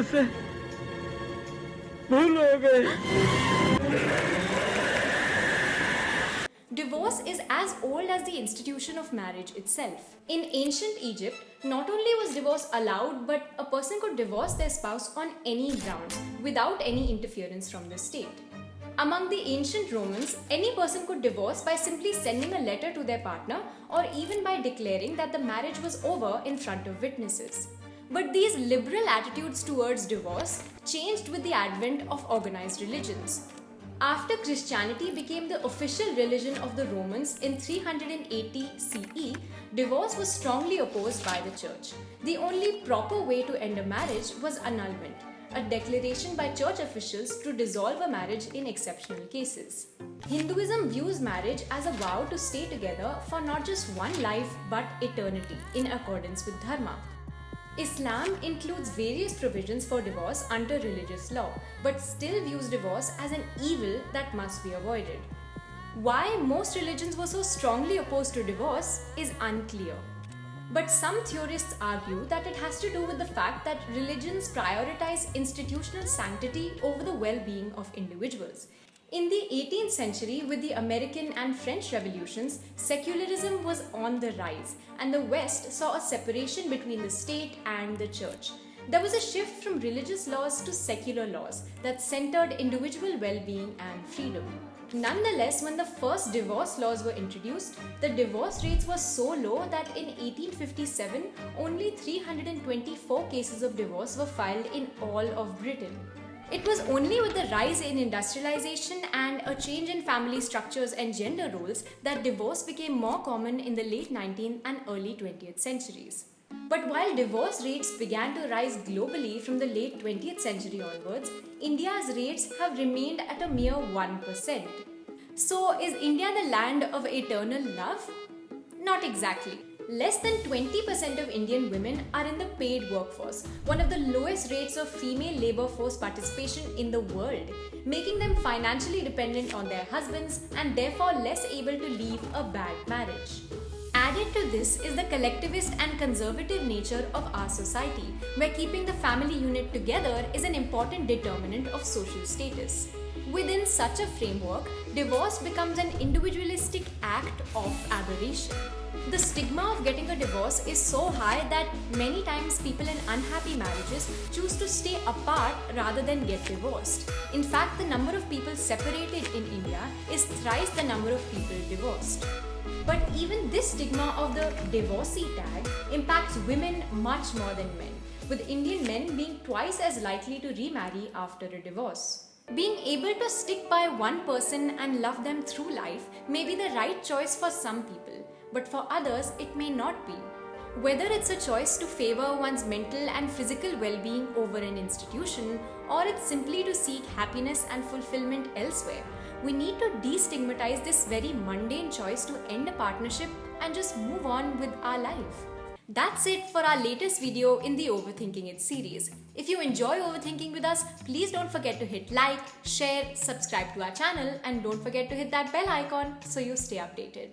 से भूल हो गई। Divorce is as old as the institution of marriage itself. In ancient Egypt, not only was divorce allowed, but a person could divorce their spouse on any ground without any interference from the state. Among the ancient Romans, any person could divorce by simply sending a letter to their partner or even by declaring that the marriage was over in front of witnesses. But these liberal attitudes towards divorce changed with the advent of organized religions. After Christianity became the official religion of the Romans in 380 CE, divorce was strongly opposed by the church. The only proper way to end a marriage was annulment, a declaration by church officials to dissolve a marriage in exceptional cases. Hinduism views marriage as a vow to stay together for not just one life but eternity in accordance with Dharma. Islam includes various provisions for divorce under religious law, but still views divorce as an evil that must be avoided. Why most religions were so strongly opposed to divorce is unclear. But some theorists argue that it has to do with the fact that religions prioritize institutional sanctity over the well-being of individuals. In the 18th century, with the American and French revolutions, secularism was on the rise, and the West saw a separation between the state and the church. There was a shift from religious laws to secular laws that centered individual well-being and freedom. Nonetheless, when the first divorce laws were introduced, the divorce rates were so low that in 1857, only 324 cases of divorce were filed in all of Britain. It was only with the rise in industrialization and a change in family structures and gender roles that divorce became more common in the late 19th and early 20th centuries. But while divorce rates began to rise globally from the late 20th century onwards, India's rates have remained at a mere 1%. So, is India the land of eternal love? Not exactly. Less than 20% of Indian women are in the paid workforce, one of the lowest rates of female labor force participation in the world, making them financially dependent on their husbands and therefore less able to leave a bad marriage. Added to this is the collectivist and conservative nature of our society, where keeping the family unit together is an important determinant of social status. Within such a framework, divorce becomes an individualistic act of aberration. The stigma of getting a divorce is so high that many times people in unhappy marriages choose to stay apart rather than get divorced. In fact, the number of people separated in India is thrice the number of people divorced. But even this stigma of the divorcee tag impacts women much more than men, with Indian men being twice as likely to remarry after a divorce. Being able to stick by one person and love them through life may be the right choice for some people, but for others it may not be. Whether it's a choice to favor one's mental and physical well-being over an institution, or it's simply to seek happiness and fulfillment elsewhere, we need to destigmatize this very mundane choice to end a partnership and just move on with our life. That's it for our latest video in the Overthinking It series. If you enjoy overthinking with us, please don't forget to hit like, share, subscribe to our channel, and don't forget to hit that bell icon so you stay updated.